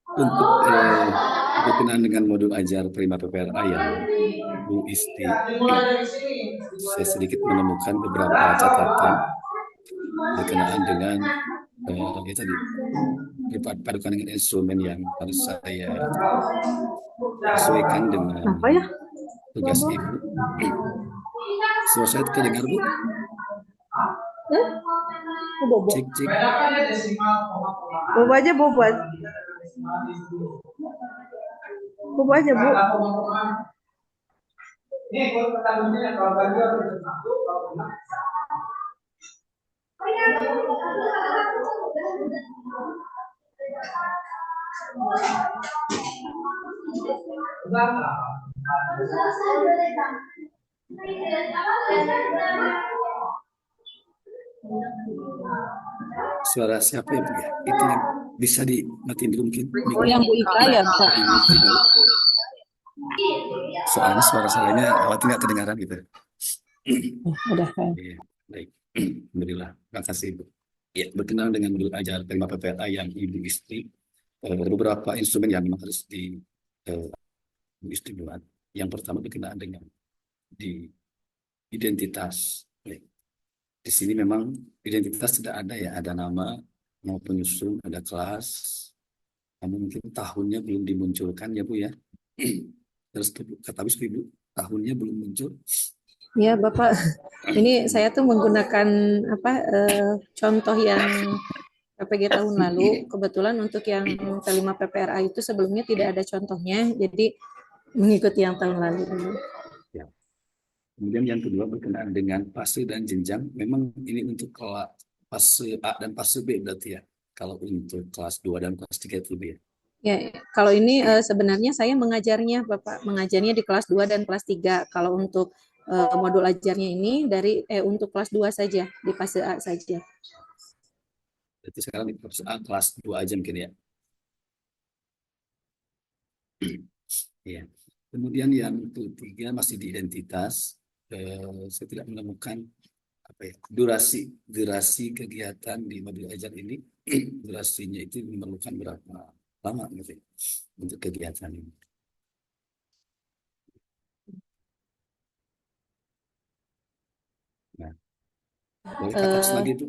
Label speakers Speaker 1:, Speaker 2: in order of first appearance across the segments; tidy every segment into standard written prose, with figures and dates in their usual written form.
Speaker 1: Untuk berkenaan dengan modul ajar Prima PPRA yang Bu Isti, saya sedikit menemukan beberapa catatan berkenaan dengan ya tadi dipadukan dengan instrumen yang harus saya sesuaikan dengan
Speaker 2: Apa ya?
Speaker 1: tugas Ibu. Suara saya terdengar, Bu?
Speaker 2: Bobo.
Speaker 1: Cek, cek.
Speaker 2: Bobo aja bobo. Bobo aja bu.
Speaker 1: Suara siapa ya, Bu ya? Itu yang bisa dimatiin dulu mungkin
Speaker 2: Oh yang Bu Ika ya Pak.
Speaker 1: dimute dulu. Soalnya suara sayanya awalnya nggak kedengaran gitu.
Speaker 2: Udah kan.
Speaker 1: Iya, baik. Alhamdulillah. Terima kasih, Bu. Ya, berkenaan dengan modul ajar Prima PPRA yang Ibu Istri, ada beberapa instrumen yang memang harus eh, Ibu Istri buat. Yang pertama berkenaan dengan di identitas. Baik. Di sini memang identitas tidak ada ya, ada nama, mau penyusun, ada kelas. Namun mungkin tahunnya belum dimunculkan ya Bu ya. Terus kata Ibu, tahunnya belum muncul.
Speaker 2: Ya Bapak, ini saya tuh menggunakan apa contoh yang PPG tahun lalu. Kebetulan untuk yang K5 PPRA itu sebelumnya tidak ada contohnya, jadi mengikuti yang tahun lalu dulu.
Speaker 1: Ya. Kemudian yang kedua berkenaan dengan fase dan jenjang. Memang ini untuk kelas fase A dan fase B berarti ya. Kalau untuk kelas 2 dan kelas 3 itu ya.
Speaker 2: Ya, kalau ini sebenarnya saya mengajarnya Bapak, mengajarnya di kelas 2 dan kelas 3. Kalau untuk modul ajarnya ini dari untuk kelas 2 saja, di fase A saja.
Speaker 1: Berarti sekarang di fase A kelas 2 aja mungkin ya. Iya. Kemudian yang ketiga masih di identitas. Saya tidak menemukan apa ya, durasi kegiatan di modul ajar ini. Durasinya itu memerlukan berapa lama gitu ya, untuk kegiatan ini. Nah, boleh ke atas
Speaker 2: Eh,
Speaker 1: lagi itu.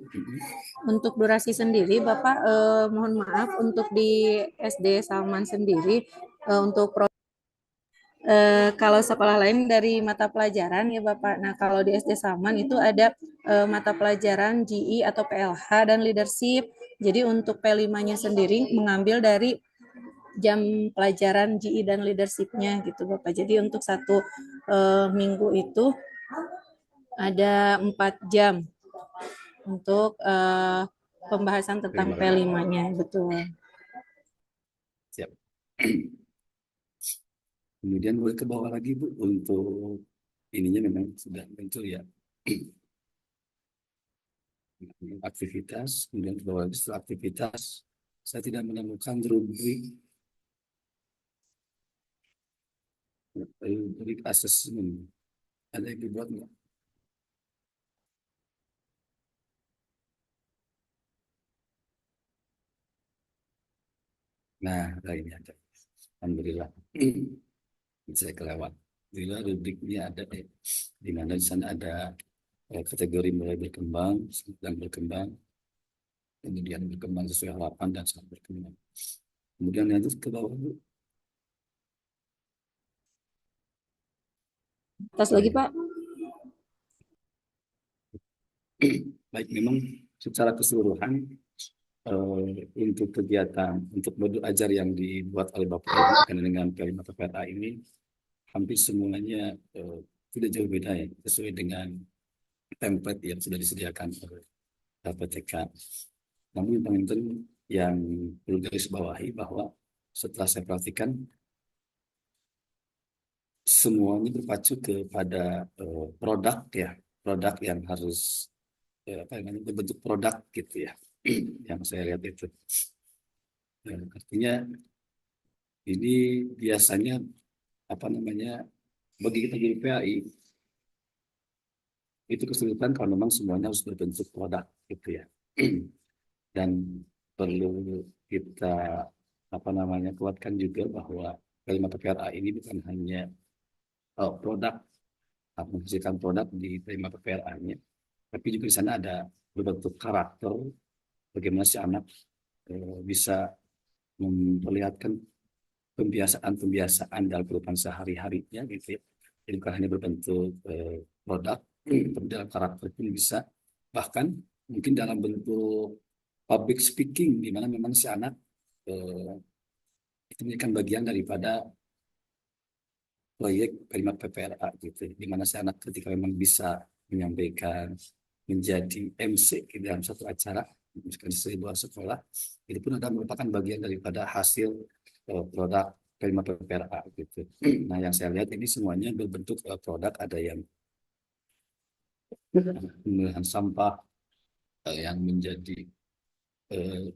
Speaker 2: untuk durasi sendiri, Bapak mohon maaf untuk di SD Salman sendiri untuk kalau sekolah lain dari mata pelajaran ya Bapak. Nah, kalau di SD Salman itu ada mata pelajaran GI atau PLH dan leadership. Jadi untuk P5-nya sendiri mengambil dari jam pelajaran GI dan leadership-nya gitu Bapak. Jadi untuk satu minggu itu ada 4 jam untuk pembahasan tentang P5-nya, betul.
Speaker 1: Siap. Kemudian boleh ke bawah lagi Bu untuk ininya memang sudah muncul ya. Aktivitas, kemudian ke bawah lagi setelah aktivitas saya tidak menemukan rubrik assessment. Ada yang dibuat nggak? Nah, ini ada. Alhamdulillah. Saya kelewat. Alhamdulillah rubriknya ada di mana di sana ada kategori mulai berkembang, sedang berkembang, kemudian berkembang sesuai harapan dan sangat berkembang. Kemudian lanjut ke bawah Bu.
Speaker 2: Atas lagi Pak.
Speaker 1: Baik, memang secara keseluruhan untuk kegiatan, untuk modul ajar yang dibuat oleh Bapak Ibu berkaitan dengan P5 PPRA ini, hampir semuanya tidak jauh beda ya, sesuai dengan template yang sudah disediakan oleh PTK. Namun yang paling penting yang perlu garis bawahi bahwa setelah saya perhatikan semuanya berpacu kepada produk ya, produk yang harus apa namanya berbentuk produk gitu ya, yang saya lihat itu. Artinya ini biasanya apa namanya bagi kita guru PAI itu kesulitan kalau memang semuanya harus berbentuk produk gitu ya. Dan perlu kita apa namanya kuatkan juga bahwa kalimat PPRA ini bukan hanya produk, menghasilkan produk di kalimat PPRA-nya, tapi juga di sana ada berbentuk karakter bagaimana si anak bisa memperlihatkan pembiasaan-pembiasaan dalam kehidupan sehari-harinya gitu ya. Jadi bukan hanya berbentuk produk, tapi dalam karakter pun bisa, bahkan mungkin dalam bentuk public speaking, di mana memang si anak eh, itu menjadikan bagian daripada proyek kalimat PPRA gitu, di mana si anak ketika memang bisa menyampaikan, menjadi MC di dalam satu acara, misalkan di sebuah sekolah, itu pun adalah merupakan bagian daripada hasil produk kalimat PPRA gitu. Nah, yang saya lihat ini semuanya berbentuk produk, ada yang pemilihan sampah, yang menjadi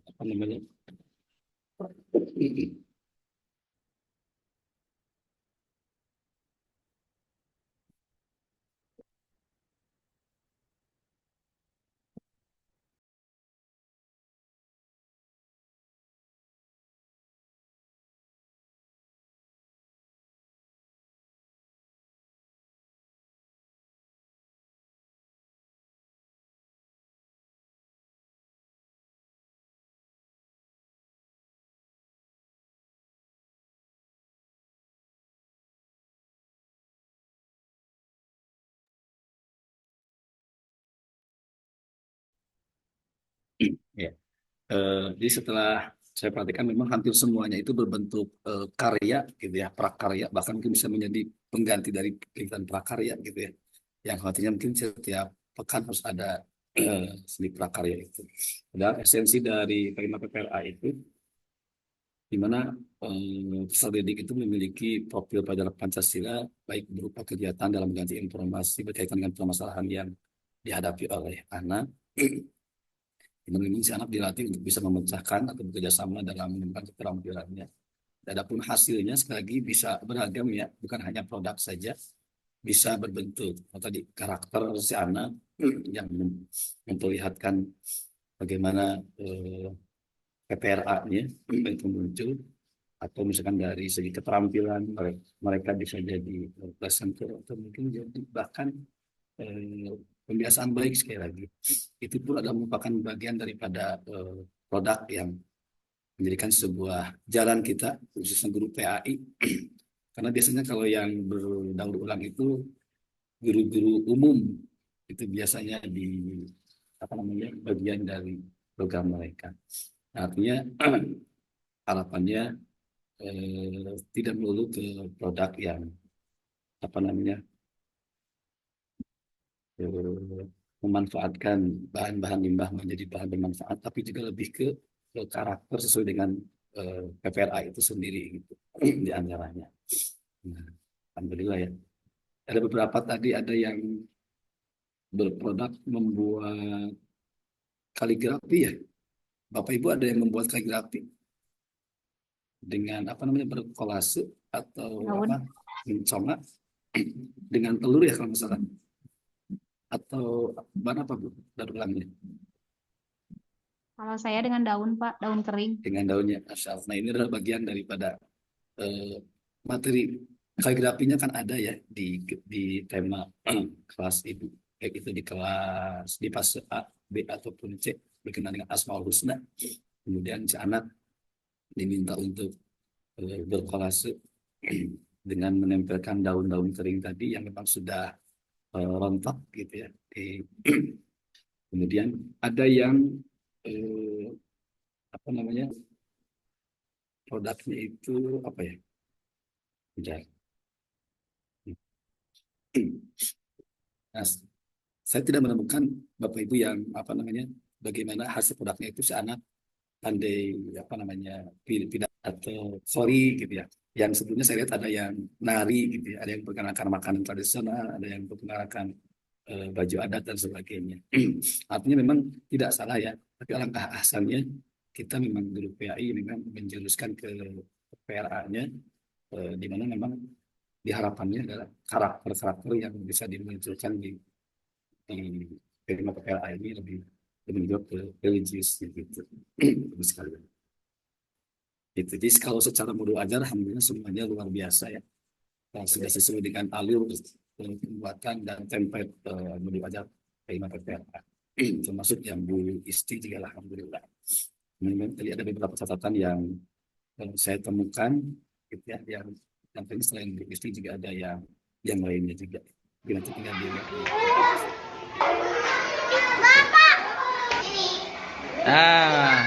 Speaker 1: apa namanya, ya. Jadi setelah saya perhatikan memang hampir semuanya itu berbentuk karya gitu ya, prakarya, bahkan mungkin bisa menjadi pengganti dari kegiatan prakarya gitu ya. Yang artinya mungkin setiap pekan harus ada seni prakarya itu. Dan esensi dari kalimat PPRA itu di mana peserta didik itu memiliki profil pelajaran Pancasila, baik berupa kegiatan dalam mengganti informasi berkaitan dengan permasalahan yang dihadapi oleh anak. Ini si anak dilatih untuk bisa memecahkan atau bekerja sama dalam mengembangkan keterampilannya. Dan adapun hasilnya sekali lagi bisa beragam ya, bukan hanya produk saja, bisa berbentuk tadi karakter si anak yang memperlihatkan bagaimana PPRA-nya itu muncul, atau misalkan dari segi keterampilan mereka bisa jadi presenter, atau mungkin jadi bahkan pembiasaan baik sekali lagi. Itu pun adalah merupakan bagian daripada produk yang menjadikan sebuah jalan kita, khususnya guru PAI. Karena biasanya kalau yang berdaur ulang itu guru-guru umum, itu biasanya di apa namanya bagian dari program mereka. Nah, artinya harapannya tidak melulu ke produk yang apa namanya memanfaatkan bahan-bahan limbah menjadi bahan bermanfaat, tapi juga lebih ke karakter sesuai dengan PPRA itu sendiri gitu di antaranya. Nah, alhamdulillah ya. Ada beberapa tadi ada yang berproduk membuat kaligrafi ya. Bapak Ibu ada yang membuat kaligrafi dengan apa namanya berkolase atau
Speaker 3: Daun.
Speaker 1: apa mencongat dengan telur ya kalau misalnya, atau bahan apa Bu daur ulangnya?
Speaker 3: Kalau saya dengan daun, Pak, daun kering.
Speaker 1: Dengan daunnya asal. Nah, ini adalah bagian daripada materi kaligrafinya kan ada ya di tema kelas ibu, baik itu di kelas di fase A, B ataupun C berkenaan dengan Asmaul Husna. Kemudian si anak diminta untuk berkolase dengan menempelkan daun-daun kering tadi yang memang sudah rontok gitu ya. Kemudian ada yang eh, apa namanya produknya itu apa ya? Bentar. Nah, saya tidak menemukan Bapak Ibu yang apa namanya bagaimana hasil produknya itu si anak pandai apa namanya pidato atau sorry gitu ya. Yang sebelumnya saya lihat ada yang nari gitu ya, ada yang perkenalkan makanan tradisional, ada yang perkenalkan baju adat dan sebagainya. Artinya memang tidak salah ya, tapi alangkah ahsannya kita memang guru PAI memang menjuruskan ke PRA-nya, di mana memang diharapannya adalah karakter-karakter yang bisa dimunculkan di di Prima PPLA ini lebih menunjuk ke religius gitu. Bagus sekali. Itu. Jadi kalau secara modul ajar, alhamdulillah semuanya luar biasa ya. Sudah sesuai dengan alur pembuatan dan template modul ajar Prima PPLA. Termasuk yang Bu Isti juga alhamdulillah. Memang tadi ada beberapa catatan yang saya temukan gitu ya, yang tadi selain Bu Isti juga ada yang lainnya juga. Nanti tinggal dilihat.
Speaker 4: Ah,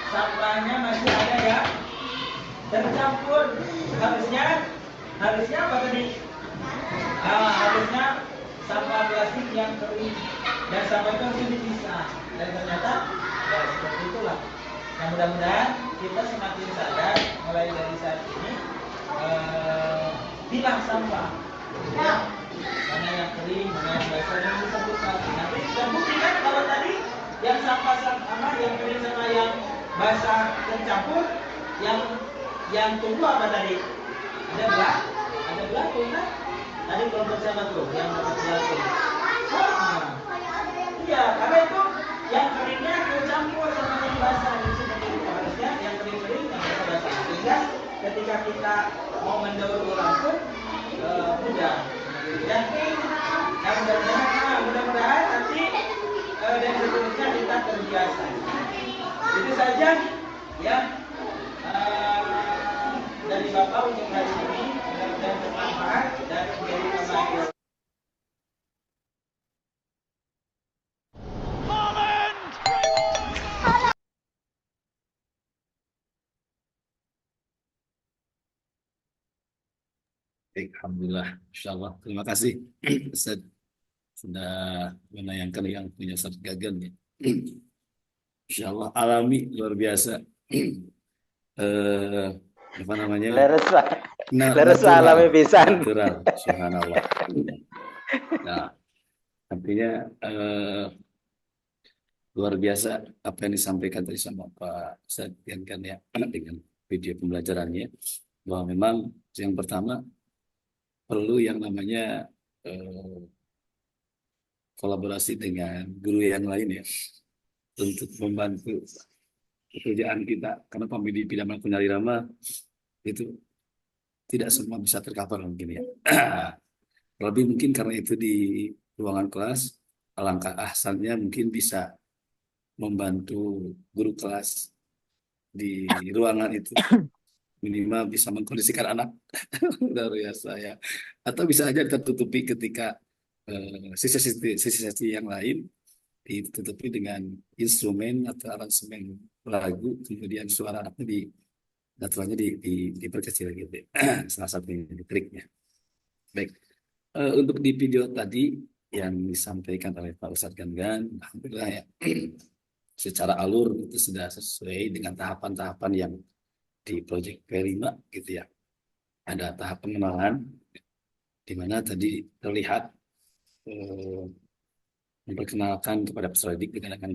Speaker 4: sampahnya masih ada ya, tercampur. Harusnya apa tadi? Harusnya sampah plastik yang kering dan sampah itu harus dipisah. Dan ternyata ya seperti itulah. Nah mudah-mudahan kita semakin sadar mulai dari saat ini, pilah sampah. Ya, mana yang kering, mana yang basah yang disebutkan. Nanti dan buktikan kalau tadi yang sampah sama yang kering sama yang basah tercampur, yang tumbuh apa tadi? Ada belatung kan? Tadi kelompok siapa tuh yang dapat belatung? Iya, karena itu yang keringnya tercampur sama yang basah. Jadi seperti itu harusnya yang kering-kering yang basah. Sehingga ketika kita mau mendaur ulang pun mudah. Ya, mudah-mudahan nanti dan seterusnya kita terbiasa. Itu saja ya dari Bapak untuk hari ini, mudah-mudahan bermanfaat dan menjadi pembelajaran.
Speaker 1: Baik, alhamdulillah, insya Allah. Terima kasih Ustaz sudah menayangkan yang punya Ustaz Gagan ya. Insya Allah alami luar biasa. eh Apa namanya?
Speaker 4: Leres Pak. Leres
Speaker 1: Natural,
Speaker 4: alami pisan.
Speaker 1: natural, subhanallah. Nah, artinya luar biasa apa yang disampaikan tadi sama Pak Ustaz Gagan ya dengan video pembelajarannya, bahwa memang yang pertama perlu yang namanya kolaborasi dengan guru yang lain ya untuk membantu pekerjaan kita, karena pembidik pidana Kunyarirama itu tidak semua bisa tercover mungkin ya. Lebih mungkin karena itu di ruangan kelas, alangkah ahsannya mungkin bisa membantu guru kelas di ruangan itu, minimal bisa mengkondisikan anak luar biasa ya, atau bisa aja tertutupi ketika sisi-sisi yang lain ditutupi dengan instrumen atau aransemen lagu, kemudian suara anaknya naturalnya diperkecil gitu. Salah satu triknya. Baik, untuk di video tadi yang disampaikan oleh Pak Ustadz Gangan, alhamdulillah ya, secara alur itu sudah sesuai dengan tahapan-tahapan yang di Project P5 gitu ya. Ada tahap pengenalan, di mana tadi terlihat memperkenalkan kepada peserta didik dengan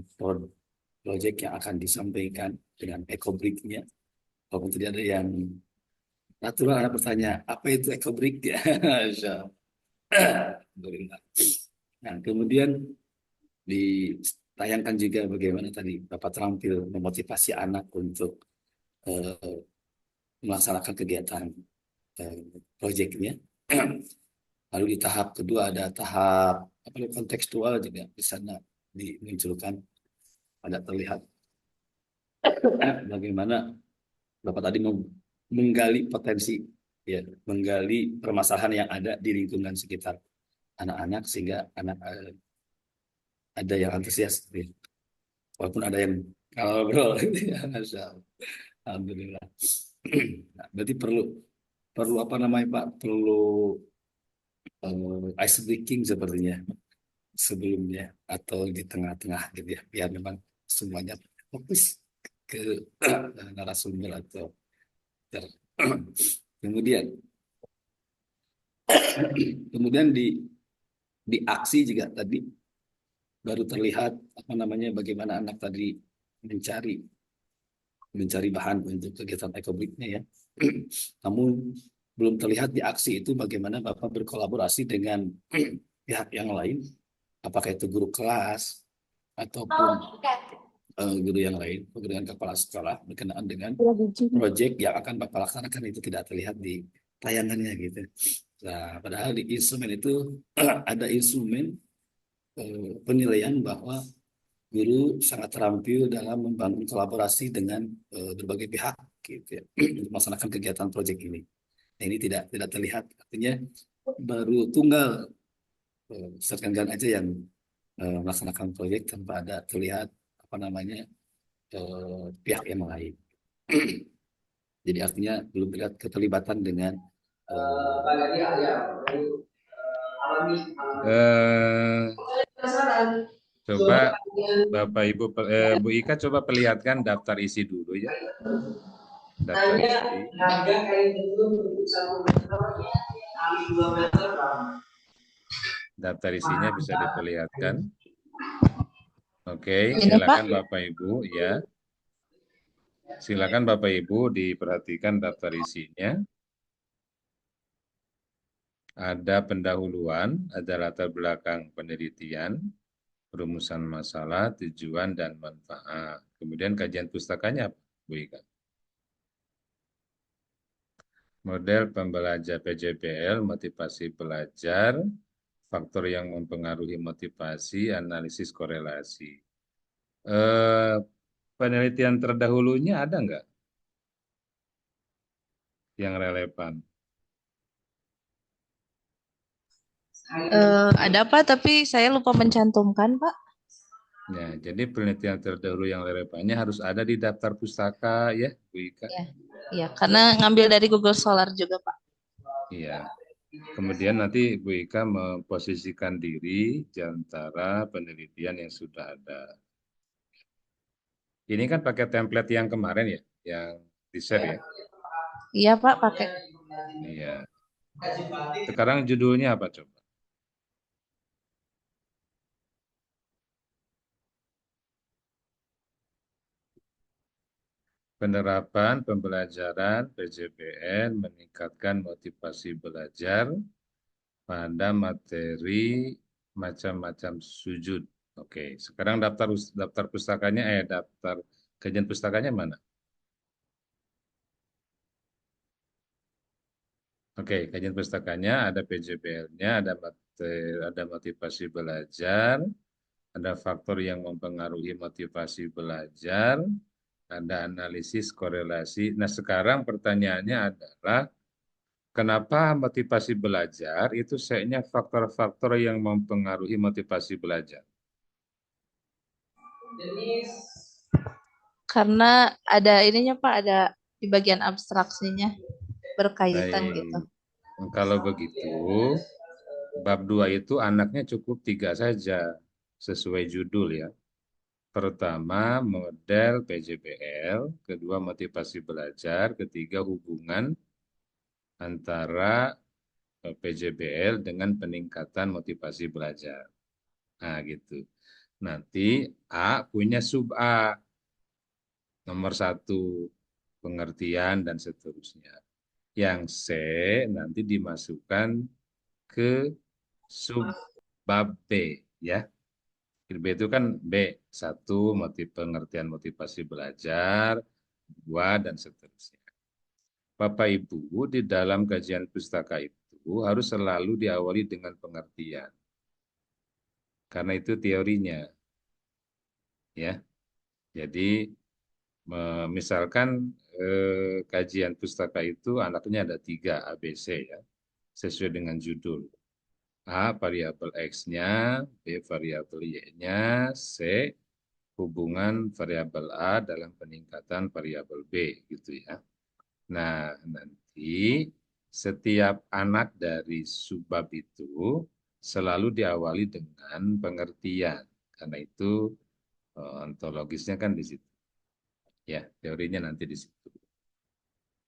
Speaker 1: project yang akan disampaikan dengan ecobrick-nya. Walaupun tadi ada yang natural, ada bertanya, apa itu ecobrick ya? Alhamdulillah. Nah, kemudian ditayangkan juga bagaimana tadi Bapak terampil memotivasi anak untuk melaksanakan kegiatan proyeknya. Lalu di tahap kedua ada tahap kontekstual juga di sana dimunculkan, ada terlihat bagaimana Bapak tadi menggali potensi ya, menggali permasalahan yang ada di lingkungan sekitar anak-anak sehingga anak ada yang antusias gitu. Walaupun ada yang ngobrol gitu ya, Masya Allah. Alhamdulillah. Nah, berarti perlu apa namanya Pak? Perlu ice breaking sepertinya sebelumnya atau di tengah-tengah gitu ya, biar memang semuanya fokus ke narasumber atau ter- kemudian kemudian di aksi juga tadi baru terlihat apa namanya bagaimana anak tadi mencari mencari bahan untuk kegiatan ekobliknya ya. Namun belum terlihat di aksi itu bagaimana Bapak berkolaborasi dengan pihak yang lain, apakah itu guru kelas ataupun guru yang lain, dengan kepala sekolah berkenaan dengan proyek yang akan Bapak laksanakan itu tidak terlihat di tayangannya gitu. Nah, padahal di instrumen itu ada instrumen penilaian bahwa guru sangat terampil dalam membangun kolaborasi dengan berbagai pihak gitu ya, untuk melaksanakan kegiatan proyek ini. Nah, ini tidak terlihat, artinya baru tunggal Serkan aja yang melaksanakan proyek tanpa ada terlihat apa namanya pihak yang lain. Jadi artinya belum terlihat keterlibatan dengan
Speaker 5: coba Bapak Ibu Bu Ika coba perlihatkan daftar isi dulu ya. Daftar isi. Daftar isinya bisa diperlihatkan. Oke, silakan Bapak Ibu ya. Silakan Bapak Ibu diperhatikan daftar isinya. Ada pendahuluan, ada latar belakang penelitian, perumusan masalah, tujuan, dan manfaat. Kemudian kajian pustakanya, Bu Ika. Model pembelajar PJBL, motivasi belajar, faktor yang mempengaruhi motivasi, analisis korelasi. Penelitian terdahulunya ada nggak yang relevan?
Speaker 3: Ada Pak, tapi saya lupa mencantumkan Pak.
Speaker 5: Ya, jadi penelitian terdahulu yang relevannya harus ada di daftar pustaka ya, Bu Ika.
Speaker 3: Ya, karena ngambil dari Google Scholar juga Pak.
Speaker 5: Iya. Kemudian nanti Bu Ika memposisikan diri di antara penelitian yang sudah ada. Ini kan pakai template yang kemarin ya, yang di-share ya.
Speaker 3: Iya Pak, pakai.
Speaker 5: Iya. Sekarang judulnya apa coba? Penerapan pembelajaran PJBN meningkatkan motivasi belajar pada materi macam-macam sujud. Oke, sekarang daftar pustakanya daftar kajian pustakanya mana? Oke, kajian pustakanya ada PJBL-nya, ada motivasi belajar, ada faktor yang mempengaruhi motivasi belajar, ada analisis korelasi. Nah, sekarang pertanyaannya adalah kenapa motivasi belajar itu kayaknya faktor-faktor yang mempengaruhi motivasi belajar?
Speaker 3: Karena ada ininya Pak, ada di bagian abstraksinya berkaitan
Speaker 5: Baik.
Speaker 3: gitu.
Speaker 5: Kalau begitu, bab 2 itu anaknya cukup 3 saja, sesuai judul ya. Pertama, model PJBL, kedua motivasi belajar, ketiga hubungan antara PJBL dengan peningkatan motivasi belajar. Nah, gitu. Nanti A punya sub A, nomor 1, pengertian dan seterusnya. Yang C nanti dimasukkan ke sub bab B, ya. B itu kan B1, pengertian motivasi belajar, 2, dan seterusnya. Bapak Ibu, di dalam kajian pustaka itu harus selalu diawali dengan pengertian. Karena itu teorinya. Ya. Jadi, misalkan kajian pustaka itu anaknya ada 3 ABC ya, sesuai dengan judul. A, variabel X-nya, B, variabel Y-nya, C, hubungan variabel A dalam peningkatan variabel B, gitu ya. Nah, nanti setiap anak dari subbab itu selalu diawali dengan pengertian, karena itu ontologisnya kan di situ. Ya, teorinya nanti di situ.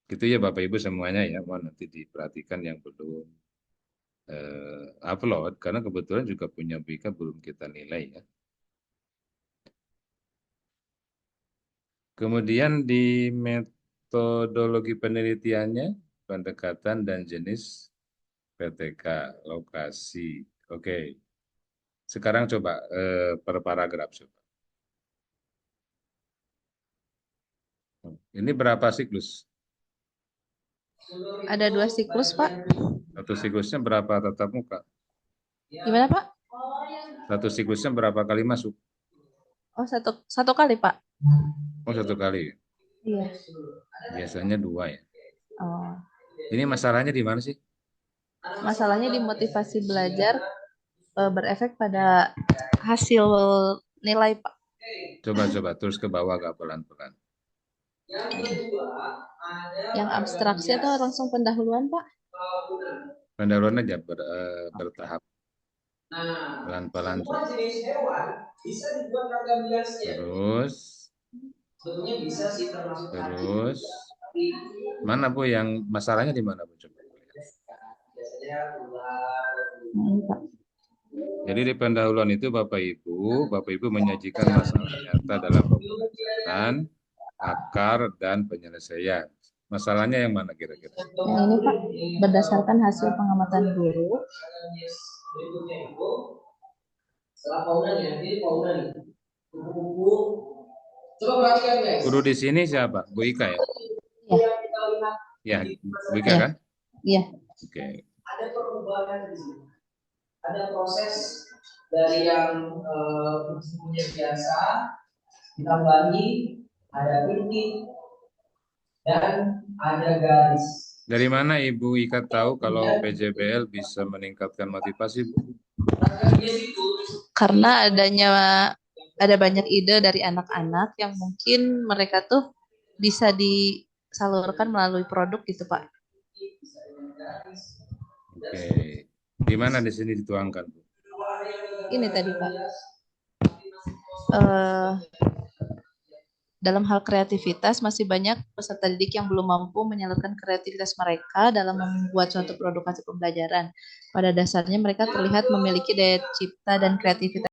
Speaker 5: Gitu ya Bapak Ibu semuanya ya, mohon nanti diperhatikan yang belum upload, karena kebetulan juga punya BK belum kita nilai ya. Kemudian di metodologi penelitiannya, pendekatan dan jenis PTK, lokasi. Oke, sekarang coba per paragraf coba. Ini berapa siklus?
Speaker 3: Ada 2 siklus, Pak.
Speaker 5: Satu siklusnya berapa tatap muka?
Speaker 3: Gimana, Pak?
Speaker 5: Satu siklusnya berapa kali masuk?
Speaker 3: Oh, satu kali, Pak.
Speaker 5: Oh, satu kali.
Speaker 3: Iya.
Speaker 5: Biasanya 2 ya.
Speaker 3: Oh.
Speaker 5: Ini masalahnya di mana sih?
Speaker 3: Masalahnya di motivasi belajar berefek pada hasil nilai, Pak.
Speaker 5: Coba terus ke bawah agak pelan-pelan.
Speaker 3: Yang abstraksi atau langsung pendahuluan, Pak?
Speaker 5: Pendahuluan aja bertahap. Pelan-pelan. Terus mana Bu yang masalahnya di mana Bu? Coba. Jadi di pendahuluan itu Bapak Ibu menyajikan masalah nyata dalam pembelajaran, akar dan penyelesaian. Masalahnya yang mana kira-kira?
Speaker 3: Yang ini Pak, berdasarkan hasil pengamatan guru.
Speaker 5: Guru di sini siapa? Bu Ika ya?
Speaker 3: Ya.
Speaker 5: Ya, Bu Ika kan?
Speaker 3: Iya.
Speaker 5: Oke.
Speaker 4: Ada perubahan di sini. Ada proses dari yang punya biasa ditambahi, ada titik dan ada garis.
Speaker 5: Dari mana Ibu Ika tahu kalau PJBL bisa meningkatkan motivasi, Bu?
Speaker 3: Karena ada banyak ide dari anak-anak yang mungkin mereka tuh bisa disalurkan melalui produk gitu, Pak.
Speaker 5: Oke. Di mana di sini dituangkan, Bu?
Speaker 3: Ini tadi, Pak. Dalam hal kreativitas, masih banyak peserta didik yang belum mampu menyalurkan kreativitas mereka dalam membuat suatu produk hasil pembelajaran. Pada dasarnya mereka terlihat memiliki daya cipta dan kreativitas